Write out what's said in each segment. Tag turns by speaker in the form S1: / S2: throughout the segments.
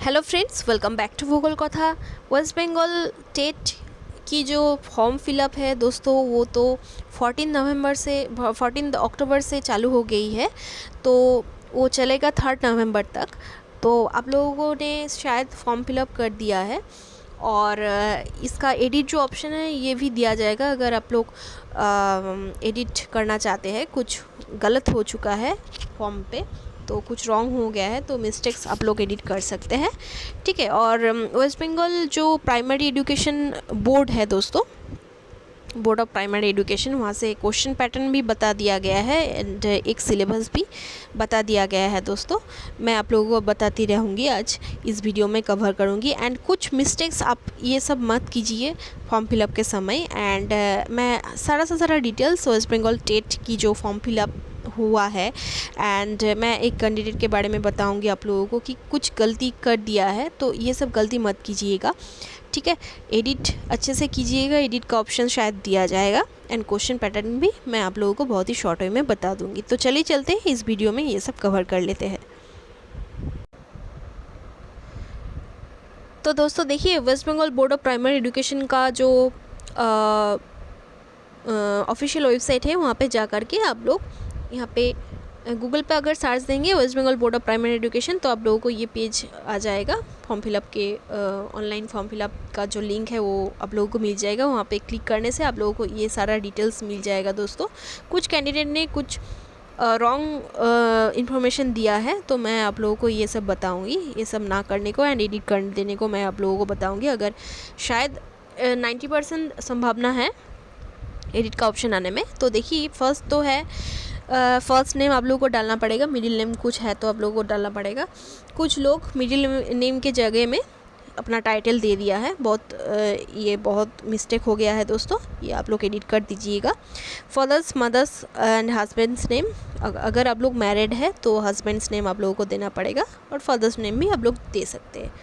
S1: Hello friends, welcome back to भूगोल कथा। Waste Bengal TET की जो फॉर्म फिलअप है दोस्तों, वो तो 14 अक्टूबर से चालू हो गई है। तो वो चलेगा 3 नवंबर तक। तो आप लोगों ने शायद फॉर्म फिलअप कर दिया है और इसका एडिट जो ऑप्शन है ये भी दिया जाएगा। अगर आप लोग एडिट करना चाहते हैं, कुछ गलत हो चुका है फॉर्म पे, तो कुछ रॉन्ग हो गया है, तो मिस्टेक्स आप लोग एडिट कर सकते हैं, ठीक है। और वेस्ट बंगाल जो प्राइमरी एजुकेशन बोर्ड है दोस्तों, बोर्ड ऑफ प्राइमरी एजुकेशन, वहाँ से क्वेश्चन पैटर्न भी बता दिया गया है एंड एक सिलेबस भी बता दिया गया है दोस्तों। मैं आप लोगों को बताती रहूँगी, आज इस वीडियो में कवर करूँगी। एंड कुछ मिस्टेक्स आप ये सब मत कीजिए फॉर्म फिलअप के समय। एंड मैं सारा से सारा डिटेल्स वेस्ट बंगाल टेट की जो फॉर्म फिलअप हुआ है एंड मैं एक कैंडिडेट के बारे में बताऊंगी आप लोगों को कि कुछ गलती कर दिया है, तो ये सब गलती मत कीजिएगा, ठीक है। एडिट अच्छे से कीजिएगा, एडिट का ऑप्शन शायद दिया जाएगा एंड क्वेश्चन पैटर्न भी मैं आप लोगों को बहुत ही शॉर्ट वे में बता दूंगी। तो चलिए चलते हैं, इस वीडियो में ये सब कवर कर लेते हैं। तो दोस्तों देखिए, West Bengal board of primary education का जो ऑफिशियल वेबसाइट है, वहाँ पे जा कर के आप लोग यहाँ पे गूगल पे अगर सर्च देंगे West Bengal board of primary education, तो आप लोगों को ये पेज आ जाएगा। फॉर्म फिलअप के ऑनलाइन फॉर्म फिलअप का जो लिंक है वो आप लोगों को मिल जाएगा। वहाँ पे क्लिक करने से आप लोगों को ये सारा डिटेल्स मिल जाएगा दोस्तों। कुछ कैंडिडेट ने कुछ रॉन्ग इन्फॉर्मेशन दिया है, तो मैं आप लोगों को ये सब बताऊँगी, ये सब ना करने को एंड एडिट कर देने को मैं आप लोगों को बताऊँगी। अगर शायद 90% संभावना है एडिट का ऑप्शन आने में। तो देखिए, फर्स्ट तो है फर्स्ट नेम आप लोगों को डालना पड़ेगा, मिडिल नेम कुछ है तो आप लोगों को डालना पड़ेगा। कुछ लोग मिडिल नेम के जगह में अपना टाइटल दे दिया है, ये बहुत मिस्टेक हो गया है दोस्तों, ये आप लोग एडिट कर दीजिएगा। Father's, mother's and husband's name, अगर आप लोग मैरिड है तो हस्बैंड्स नेम आप लोगों को देना पड़ेगा और फादर्स नेम भी आप लोग दे सकते हैं।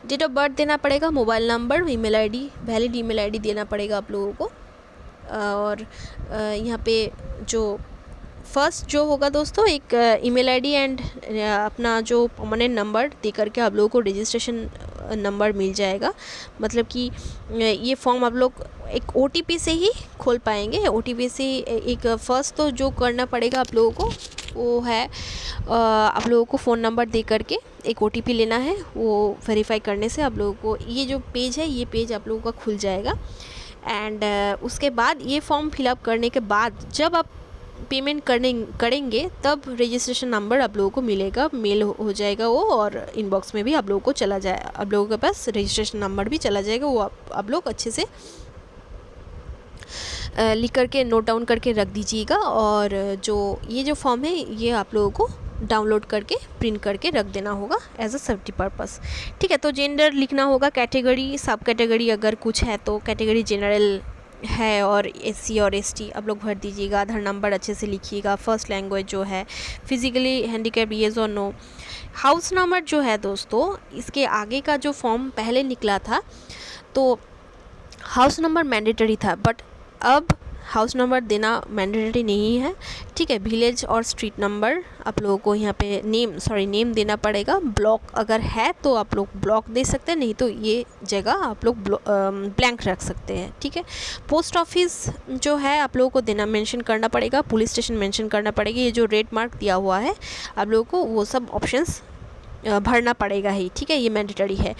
S1: डेट ऑफ बर्थ देना पड़ेगा, mobile number, email ID, valid email ID देना पड़ेगा आप लोगों को। और यहाँ पे जो फर्स्ट जो होगा दोस्तों, एक ईमेल आईडी एंड अपना जो परमानेंट नंबर दे करके आप लोगों को रजिस्ट्रेशन नंबर मिल जाएगा। मतलब कि ये फॉर्म आप लोग एक OTP से ही खोल पाएंगे। OTP से एक फर्स्ट तो जो करना पड़ेगा आप लोगों को वो है आप लोगों को फ़ोन नंबर दे करके एक OTP लेना है। वो वेरीफाई करने से आप लोगों को ये जो पेज है, ये पेज आप लोगों का खुल जाएगा। एंड उसके बाद ये फॉर्म फिलअप करने के बाद जब आप पेमेंट करेंगे तब रजिस्ट्रेशन नंबर आप लोगों को मिलेगा, मेल हो जाएगा वो, और इनबॉक्स में भी आप लोगों को चला जाए, आप लोगों के पास रजिस्ट्रेशन नंबर भी चला जाएगा। वो आप लोग अच्छे से लिख करके नोट डाउन करके रख दीजिएगा। और जो ये जो फॉर्म है ये आप लोगों को डाउनलोड करके प्रिंट करके रख देना होगा एज अ सेफ्टी पर्पस, ठीक है। तो जेंडर लिखना होगा, कैटेगरी, सब कैटेगरी अगर कुछ है तो कैटेगरी जनरल है और SC और ST आप लोग भर दीजिएगा। आधार नंबर अच्छे से लिखिएगा। फर्स्ट लैंग्वेज जो है, फिजिकली हैंडीकैप येस और नो। हाउस नंबर जो है दोस्तों, इसके आगे का जो फॉर्म पहले निकला था तो हाउस नंबर मैंडेटरी था, बट अब हाउस नंबर देना मैंडेटरी नहीं है, ठीक है। विलेज और स्ट्रीट नंबर आप लोगों को यहाँ पे नेम देना पड़ेगा। ब्लॉक अगर है तो आप लोग ब्लॉक दे सकते हैं, नहीं तो ये जगह आप लोग ब्लैंक रख सकते हैं, ठीक है। पोस्ट ऑफिस जो है आप लोगों को देना, मेंशन करना पड़ेगा। पुलिस स्टेशन मेंशन करना पड़ेगा। ये जो रेड मार्क दिया हुआ है आप लोगों को वो सब ऑप्शंस भरना पड़ेगा ही, ठीक है, ये मैंडेटरी है।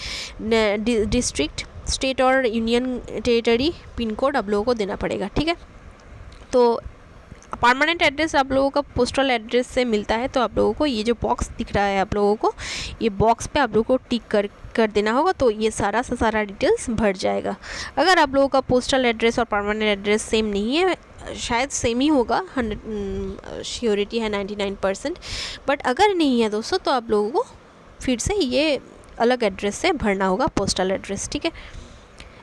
S1: डिस्ट्रिक्ट, स्टेट और यूनियन टेरिटरी, पिन कोड आप लोगों को देना पड़ेगा, ठीक है। तो परमानेंट एड्रेस आप लोगों का पोस्टल एड्रेस से मिलता है, तो आप लोगों को ये जो बॉक्स दिख रहा है आप लोगों को, ये बॉक्स पे आप लोगों को टिक कर देना होगा, तो ये सारा डिटेल्स भर जाएगा। अगर आप लोगों का पोस्टल एड्रेस और परमानेंट एड्रेस सेम नहीं है, शायद सेम ही होगा, 100 श्योरिटी है 99%, बट अगर नहीं है दोस्तों तो आप लोगों को फिर से ये अलग एड्रेस से भरना होगा, पोस्टल एड्रेस, ठीक है।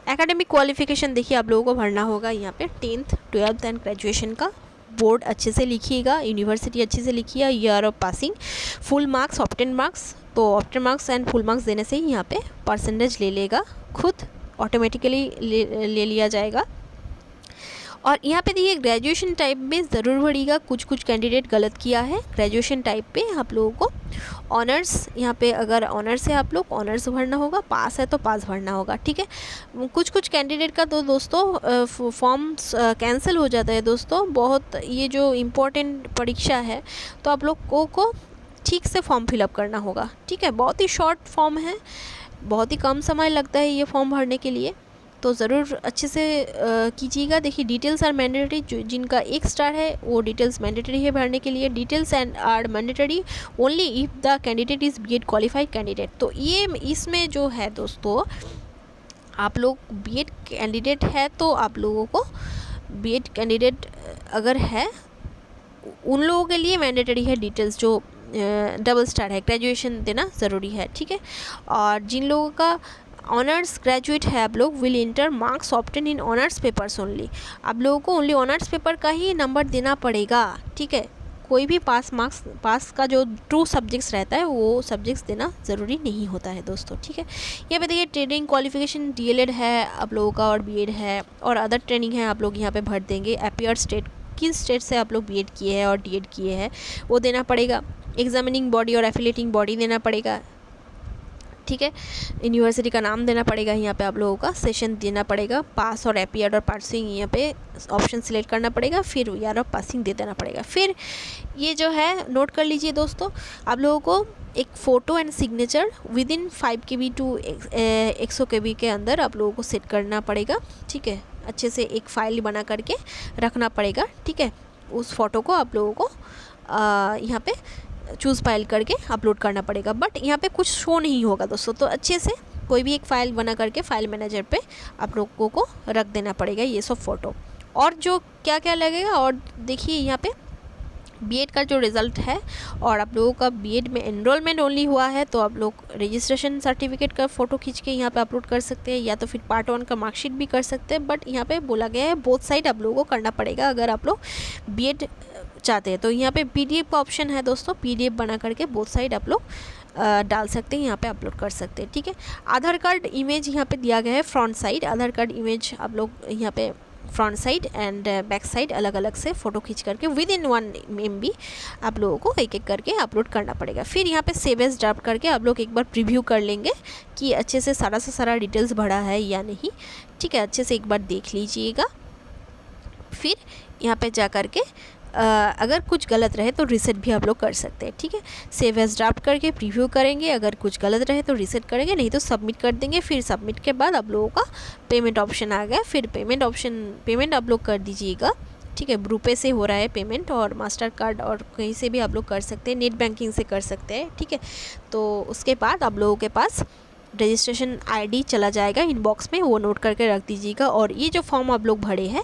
S1: एकेडमिक क्वालिफिकेशन देखिए आप लोगों को भरना होगा यहाँ पे 10th 12th एंड ग्रेजुएशन का। बोर्ड अच्छे से लिखिएगा, यूनिवर्सिटी अच्छे से लिखिए, year of passing, full marks, obtain marks. तो obtain marks and full marks देने से ही यहाँ पे परसेंटेज ले लेगा, खुद ऑटोमेटिकली ले लिया जाएगा। और यहाँ पे देखिए ग्रेजुएशन टाइप में ज़रूर भरिएगा, कुछ कुछ कैंडिडेट गलत किया है। ग्रेजुएशन टाइप पे आप लोगों को ऑनर्स, यहाँ पे अगर ऑनर्स है आप लोग ऑनर्स भरना होगा, पास है तो पास भरना होगा, ठीक है। कुछ कुछ कैंडिडेट का तो दोस्तों फॉर्म कैंसिल हो जाता है दोस्तों, बहुत ये जो इम्पोर्टेंट परीक्षा है तो आप लोग को ठीक से फॉर्म फिलअप करना होगा, ठीक है। बहुत ही शॉर्ट फॉर्म है, बहुत ही कम समय लगता है ये फॉर्म भरने के लिए, तो ज़रूर अच्छे से कीजिएगा। देखिए डिटेल्स आर मैंडेटरी, जिनका 1 स्टार है वो डिटेल्स मैंडेटरी है भरने के लिए। Details and are mandatory only if the candidate is BEd qualified candidate. तो ये इसमें जो है दोस्तों, आप लोग बीएड कैंडिडेट है तो आप लोगों को बीएड कैंडिडेट अगर है उन लोगों के लिए मैंडेटरी है डिटेल्स, जो डबल स्टार है, ग्रेजुएशन देना ज़रूरी है, ठीक है। और जिन लोगों का ऑनर्स ग्रेजुएट है आप लोग will inter marks obtain in honours papers only. आप लोगों को ओनली ऑनर्स पेपर का ही नंबर देना पड़ेगा, ठीक है। कोई भी पास का जो ट्रू सब्जेक्ट्स रहता है वो सब्जेक्ट्स देना ज़रूरी नहीं होता है दोस्तों, ठीक है। यहाँ पे देखिए ट्रेनिंग क्वालिफिकेशन डीएलएड है आप लोगों का और बीएड है और अदर ट्रेनिंग है आप लोग यहाँ पे भर देंगे। अपीयर स्टेट, किस स्टेट से आप लोग बीएड किए हैं और डीएड किए हैं वो देना पड़ेगा। एग्जामिनिंग बॉडी और एफिलेटिंग बॉडी देना पड़ेगा, ठीक है। यूनिवर्सिटी का नाम देना पड़ेगा, यहाँ पे आप लोगों का सेशन देना पड़ेगा। पास और एपीआर और पासिंग यहाँ पे ऑप्शन सिलेक्ट करना पड़ेगा, फिर ईयर ऑफ पासिंग दे देना पड़ेगा। फिर ये जो है नोट कर लीजिए दोस्तों, आप लोगों को एक photo and signature within 5 KB to 100 KB के अंदर आप लोगों को सेट करना पड़ेगा, ठीक है। अच्छे से एक फ़ाइल बना करके रखना पड़ेगा, ठीक है। उस फ़ोटो को आप लोगों को यहाँ पे चूज़ फाइल करके अपलोड करना पड़ेगा, बट यहाँ पे कुछ शो नहीं होगा दोस्तों। तो अच्छे से कोई भी एक फ़ाइल बना करके फाइल मैनेजर पे आप लोगों को रख देना पड़ेगा ये सब फ़ोटो। और जो क्या क्या लगेगा, और देखिए यहाँ पे बीएड का जो रिज़ल्ट है और आप लोगों का बीएड में एनरोलमेंट ओनली हुआ है तो आप लोग रजिस्ट्रेशन सर्टिफिकेट का फ़ोटो खींच के यहाँ पे अपलोड कर सकते हैं, या तो फिर पार्ट 1 का मार्कशीट भी कर सकते हैं। बट यहाँ पे बोला गया है बोथ साइड आप लोगों को करना पड़ेगा अगर आप लोग बीएड चाहते हैं। तो यहाँ पे पीडीएफ का ऑप्शन है दोस्तों, पीडीएफ बना करके बोथ साइड आप लोग डाल सकते हैं, यहाँ पे अपलोड कर सकते हैं, ठीक है। आधार कार्ड इमेज यहाँ पे दिया गया है फ्रंट साइड, आधार कार्ड इमेज आप लोग यहाँ पे front side and back side अलग अलग से फ़ोटो खींच करके विद इन 1 MB आप लोगों को एक एक करके अपलोड करना पड़ेगा। फिर यहाँ पे सेव एज ड्राफ्ट करके आप लोग एक बार प्रीव्यू कर लेंगे कि अच्छे से सारा डिटेल्स भरा है या नहीं, ठीक है। अच्छे से एक बार देख लीजिएगा। फिर यहाँ पे जा कर के अगर कुछ गलत रहे तो रीसेट भी आप लोग कर सकते हैं, ठीक है। सेव एज ड्राफ्ट करके प्रीव्यू करेंगे, अगर कुछ गलत रहे तो रीसेट करेंगे, नहीं तो सबमिट कर देंगे। फिर सबमिट के बाद आप लोगों का पेमेंट ऑप्शन आ गया, फिर पेमेंट आप लोग कर दीजिएगा, ठीक है। रुपए से हो रहा है पेमेंट और मास्टर कार्ड और कहीं से भी आप लोग कर सकते हैं, नेट बैंकिंग से कर सकते हैं, ठीक है। तो उसके बाद आप लोगों के पास रजिस्ट्रेशन आईडी चला जाएगा इनबॉक्स में, वो नोट करके रख दीजिएगा। और ये जो फॉर्म आप लोग भरे हैं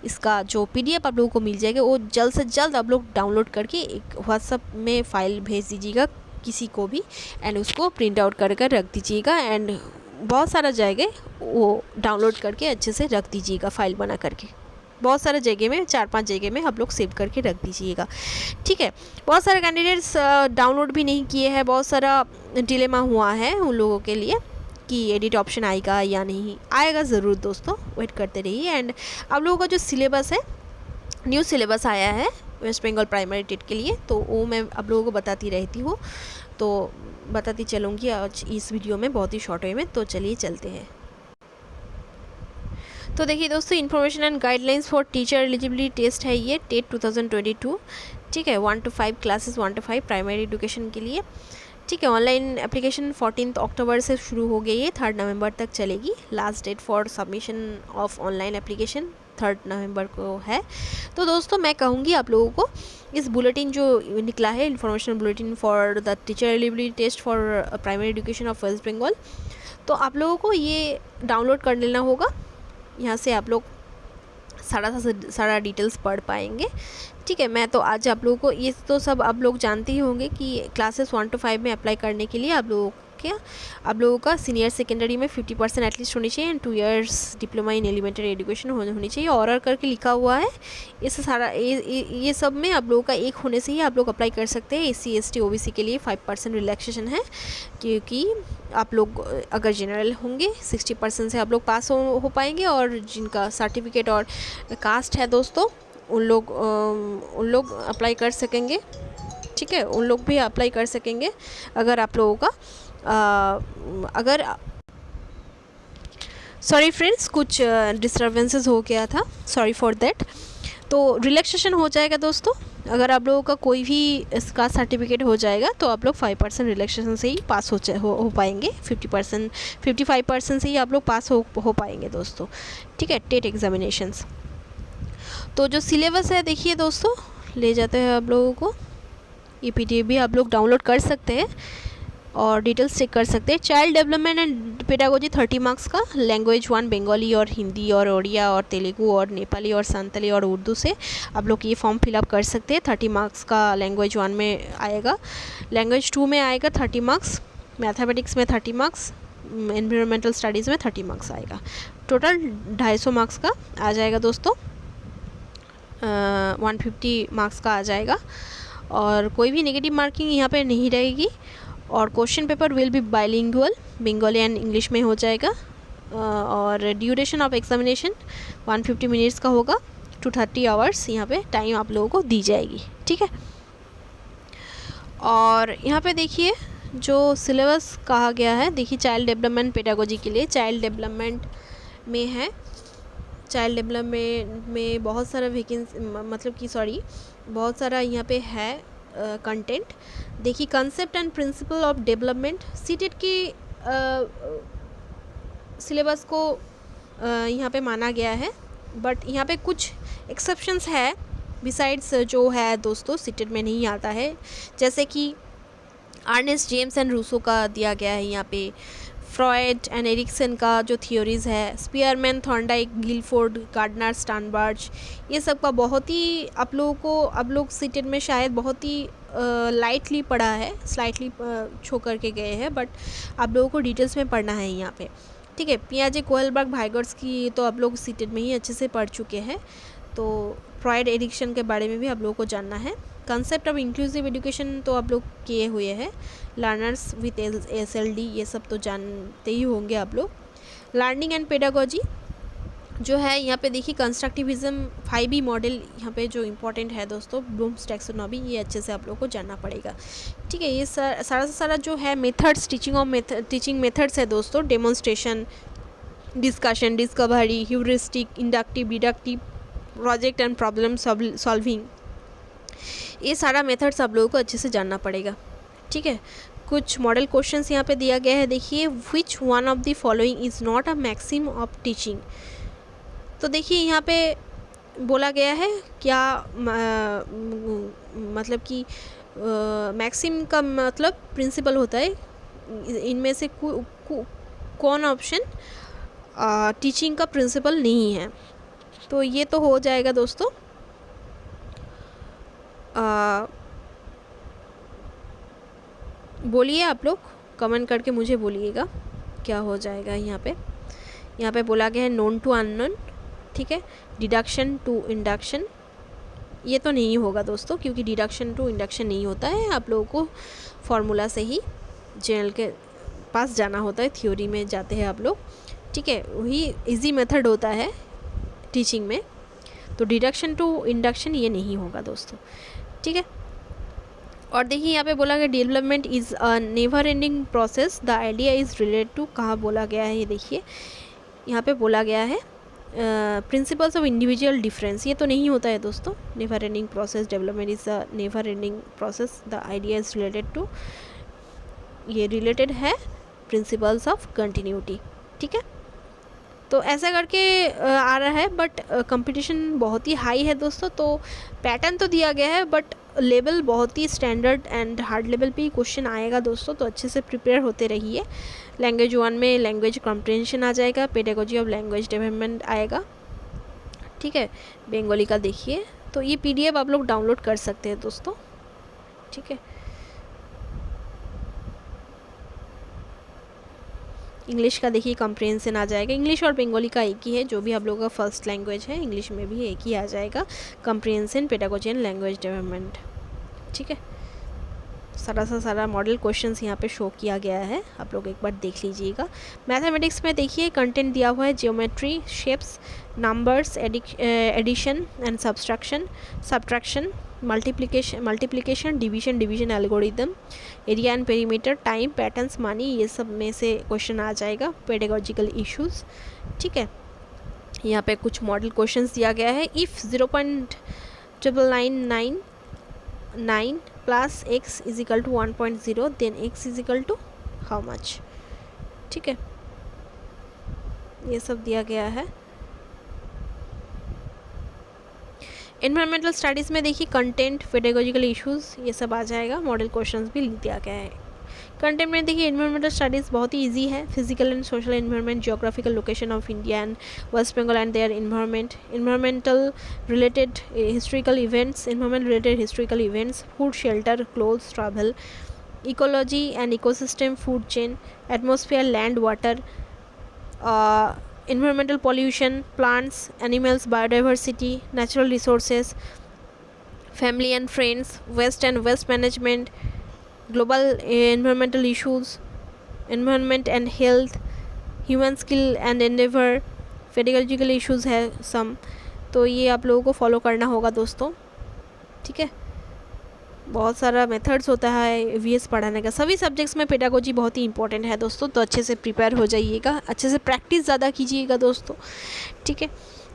S1: इसका जो पीडीएफ आप लोगों को मिल जाएगा वो जल्द से जल्द आप लोग डाउनलोड करके एक व्हाट्सएप में फ़ाइल भेज दीजिएगा किसी को भी, एंड उसको प्रिंट आउट कर रख दीजिएगा। एंड बहुत सारा जाएगा वो डाउनलोड करके अच्छे से रख दीजिएगा फाइल बना करके, बहुत सारे जगह में 4-5 जगह में आप लोग सेव करके रख दीजिएगा, ठीक है। बहुत सारे कैंडिडेट्स डाउनलोड भी नहीं किए हैं, बहुत सारा डिलेमा हुआ है उन लोगों के लिए कि एडिट ऑप्शन आएगा या नहीं आएगा। ज़रूर दोस्तों वेट करते रहिए। एंड आप लोगों का जो सिलेबस है, न्यू सिलेबस आया है वेस्ट बंगाल प्राइमरी टेट के लिए, तो वो मैं आप लोगों को बताती रहती हूँ, तो बताती चलूँगी आज इस वीडियो में बहुत ही शॉर्ट वे में। तो चलिए चलते हैं। तो देखिए दोस्तों, information and guidelines for teacher eligibility test है ये टेट 2022, ठीक है। 1 to 5 classes 1 to 5 primary education के लिए, ठीक है। ऑनलाइन एप्लीकेशन 14 अक्टूबर से शुरू हो गई है, 3 नवंबर तक चलेगी। Last date for submission of online application 3 नवंबर को है। तो दोस्तों मैं कहूँगी आप लोगों को इस बुलेटिन जो निकला है, information bulletin for the teacher eligibility test for primary education of West Bengal, तो आप लोगों को ये डाउनलोड कर लेना होगा। यहाँ से आप लोग सारा डिटेल्स पढ़ पाएंगे, ठीक है। मैं तो आज आप लोगों को ये तो सब आप लोग जानते ही होंगे कि क्लासेस 1 to 5 में अप्लाई करने के लिए आप लोगों क्या आप लोगों का सीनियर सेकेंडरी में 50% एटलीस्ट होनी चाहिए and 2 years diploma in elementary education होनी चाहिए। और करके लिखा हुआ है। इस सारा ये सब में आप लोगों का एक होने से ही आप लोग अप्लाई कर सकते हैं। SC ST OBC के लिए 5% रिलैक्सेशन है, क्योंकि आप लोग अगर जनरल होंगे 60% से आप लोग पास हो पाएंगे, और जिनका सर्टिफिकेट और कास्ट है दोस्तों उन लोग अप्लाई कर सकेंगे। ठीक है, उन लोग भी अप्लाई कर सकेंगे। अगर आप लोगों का सॉरी फ्रेंड्स, कुछ डिस्टर्बेंसेस हो गया था, सॉरी फॉर देट। तो रिलैक्सेशन हो जाएगा दोस्तों। अगर आप लोगों का कोई भी इसका सर्टिफिकेट हो जाएगा तो आप लोग 5% रिलैक्सेशन से ही पास हो पाएंगे। 55% से ही आप लोग पास हो पाएंगे दोस्तों। ठीक है, टेट एग्जामिनेशंस। तो जो सिलेबस है देखिए दोस्तों, ले जाते हैं आप लोगों को। ये PDF भी आप लोग डाउनलोड कर सकते हैं और डिटेल्स चेक कर सकते हैं। Child development and pedagogy 30 marks का, लैंग्वेज 1 बंगाली और हिंदी और उड़िया और तेलुगु और नेपाली और संताली और उर्दू से आप लोग ये फॉर्म फिलअप कर सकते हैं। 30 मार्क्स का लैंग्वेज 1 में आएगा, लैंग्वेज 2 में आएगा 30 मार्क्स, मैथमेटिक्स में 30 मार्क्स, एनवायरमेंटल स्टडीज़ में 30 मार्क्स आएगा। टोटल 250 मार्क्स का आ जाएगा दोस्तों। 150 मार्क्स का आ जाएगा और कोई भी नेगेटिव मार्किंग यहाँ पे नहीं रहेगी। और question paper will be bilingual, Bengali and English में हो जाएगा। और ड्यूरेशन ऑफ एग्जामिनेशन 150 मिनट्स का होगा, 230 आवर्स यहाँ पे टाइम आप लोगों को दी जाएगी। ठीक है, और यहाँ पे देखिए जो सिलेबस कहा गया है, देखिए चाइल्ड डेवलपमेंट पेडागोजी के लिए चाइल्ड डेवलपमेंट में है। चाइल्ड डेवलपमेंट में बहुत सारा बहुत सारा यहाँ पे है कंटेंट। देखिए concept and principle of development, CTET की सिलेबस को यहाँ पे माना गया है, बट यहाँ पे कुछ एक्सेप्शंस है बिसाइड्स जो है दोस्तों सीटेट में नहीं आता है। जैसे कि अर्नेस्ट जेम्स एंड रूसो का दिया गया है यहाँ पे, फ्रॉयड एंड एरिक्सन का जो थियोरीज़ है, Spearman, Thorndike, Guilford, Gardner, Sternberg, ये सब का बहुत ही आप लोग सीटेट में शायद बहुत ही लाइटली पढ़ा है, स्लाइटली छो करके गए हैं, बट आप लोगों को डिटेल्स में पढ़ना है यहाँ पे। ठीक है, पियाजे, कोहलबर्ग, वाइगर्स की तो आप लोग सीटेट में ही अच्छे से पढ़ चुके हैं। तो फ्रॉयड, एरिक्सन के बारे में भी आप लोगों को जानना है। कंसेप्ट ऑफ इंक्लूसिव एजुकेशन तो आप लोग किए हुए हैं, लर्नर्स विथ SLD ये सब तो जानते ही होंगे आप लोग। लर्निंग एंड पेडागोजी जो है यहाँ पे देखिए, कंस्ट्रक्टिविज्म 5B मॉडल यहाँ पे जो इम्पोर्टेंट है दोस्तों, ब्लूम्स टैक्सोनॉमी, ये अच्छे से आप लोग को जानना पड़ेगा। ठीक है, ये सारा जो है मेथड्स, टीचिंग मेथड्स है दोस्तों, demonstration, discussion, discovery, heuristic, inductive, deductive, project and problem solving, ये सारा मेथड्स आप लोगों को अच्छे से जानना पड़ेगा। ठीक है, कुछ मॉडल क्वेश्चंस यहाँ पे दिया गया है। देखिए, which one of the following is not a maxim of teaching. तो देखिए यहाँ पे बोला गया है क्या, मतलब कि मैक्सिम का मतलब प्रिंसिपल होता है, इनमें से कौन ऑप्शन टीचिंग का प्रिंसिपल नहीं है। तो ये तो हो जाएगा दोस्तों बोलिए, आप लोग कमेंट करके मुझे बोलिएगा क्या हो जाएगा। यहाँ पे बोला गया है नोन टू अननोन। ठीक है, डिडक्शन टू इंडक्शन, ये तो नहीं होगा दोस्तों, क्योंकि डिडक्शन टू इंडक्शन नहीं होता है। आप लोगों को फॉर्मूला से ही जनरल के पास जाना होता है, थ्योरी में जाते हैं आप लोग। ठीक है, वही इजी मेथड होता है टीचिंग में। तो डिडक्शन टू इंडक्शन ये नहीं होगा दोस्तों। ठीक है, और देखिए यहाँ पे बोला गया development is a never ending process, the idea is related to, कहाँ बोला गया है ये देखिए, यहाँ पे बोला गया है प्रिंसिपल्स ऑफ इंडिविजुअल डिफरेंस, ये तो नहीं होता है दोस्तों। Never ending process, development is a never ending process, the idea is related to, ये रिलेटेड है प्रिंसिपल्स ऑफ कंटिन्यूटी। ठीक है, तो ऐसा करके आ रहा है, बट कंपटीशन बहुत ही हाई है दोस्तों। तो पैटर्न तो दिया गया है, बट लेवल बहुत ही स्टैंडर्ड एंड हार्ड लेवल पे ही क्वेश्चन आएगा दोस्तों। तो अच्छे से प्रिपेयर होते रहिए। लैंग्वेज 1 में लैंग्वेज कॉम्प्रिहेंशन आ जाएगा, पेडागोजी ऑफ लैंग्वेज डेवलपमेंट आएगा। ठीक है, बंगाली का देखिए, तो ये PDF आप लोग डाउनलोड कर सकते हैं दोस्तों। ठीक है, इंग्लिश का देखिए कॉम्प्रिहेंशन आ जाएगा, इंग्लिश और बंगाली का एक ही है, जो भी आप लोगों का फर्स्ट लैंग्वेज है इंग्लिश में भी एक ही आ जाएगा, comprehension, pedagogy and language development. ठीक है, सारा मॉडल क्वेश्चंस यहाँ पे शो किया गया है, आप लोग एक बार देख लीजिएगा। मैथमेटिक्स में देखिए कंटेंट दिया हुआ है, geometry, shapes, numbers, addition and subtraction, multiplication, division algorithm, area and perimeter, time, patterns, money, ये सब में से क्वेश्चन आ जाएगा, पेडागोजिकल इश्यूज़। ठीक है, यहाँ पे कुछ मॉडल क्वेश्चंस दिया गया है। If 0.999 plus x is equal to 1.0 then x is equal to how much. ठीक है, ये सब दिया गया है। एनवायरमेंटल स्टडीज़ में देखिए कंटेंट, पेडागोजिकल इश्यूज़, ये सब आ जाएगा, मॉडल क्वेश्चंस भी दिया गया है। कंटेंट में देखिए एनवायरमेंटल स्टडीज़ बहुत ही इजी है, physical and social environment, geographical location of India and West Bengal and their environment, environmental related historical events, environment related historical events, food, shelter, clothes, travel, ecology and ecosystem, food chain, atmosphere, land, water, environmental pollution, plants, animals, biodiversity, natural resources, family and friends, waste and waste management, global environmental issues, environment and health, human skill and endeavor, pedagogical issues है some, तो ये आप लोगों को follow करना होगा दोस्तों। ठीक है, बहुत सारा मेथड्स होता है वीएस पढ़ाने का, सभी सब्जेक्ट्स में पेडागोजी बहुत ही इंपॉर्टेंट है दोस्तों, तो अच्छे से प्रिपेयर हो जाइएगा, अच्छे से प्रैक्टिस ज़्यादा कीजिएगा दोस्तों। ठीक है,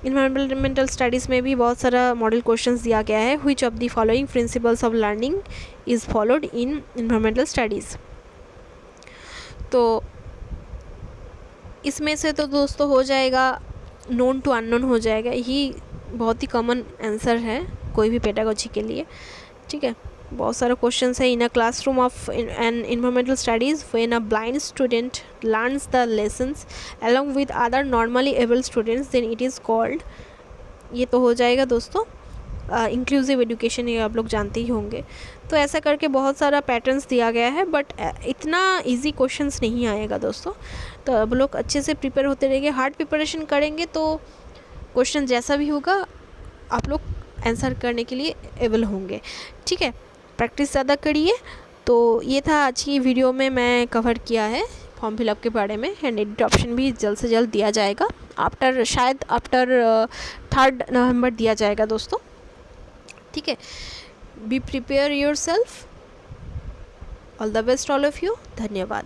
S1: इन्वायरमेंटल स्टडीज़ में भी बहुत सारा मॉडल क्वेश्चंस दिया गया है। Which of the following principles of learning is followed in environmental studies, तो इसमें से तो दोस्तों हो जाएगा नोन टू अननोन हो जाएगा, यही बहुत ही कॉमन आंसर है कोई भी पेडागोजी के लिए। ठीक है, बहुत सारा क्वेश्चंस है। In a classroom of an environmental studies when a blind student learns the lessons along with other normally able students then it is called, ये तो हो जाएगा दोस्तों इंक्लूसिव एजुकेशन, ये आप लोग जानते ही होंगे। तो ऐसा करके बहुत सारा पैटर्न्स दिया गया है, बट इतना इजी क्वेश्चंस नहीं आएगा दोस्तों, तो अब लोग अच्छे से प्रिपेयर होते रहेंगे, हार्ड प्रिपरेशन करेंगे तो क्वेश्चन जैसा भी होगा आप लोग आंसर करने के लिए एबल होंगे। ठीक है, प्रैक्टिस ज़्यादा करिए। तो ये था आज की वीडियो में मैं कवर किया है फॉर्म फिलअप के बारे में, एंड एडिट ऑप्शन भी जल्द से जल्द दिया जाएगा, शायद आफ्टर 3 नवंबर दिया जाएगा दोस्तों। ठीक है, be prepare your self, all the best all of you, धन्यवाद।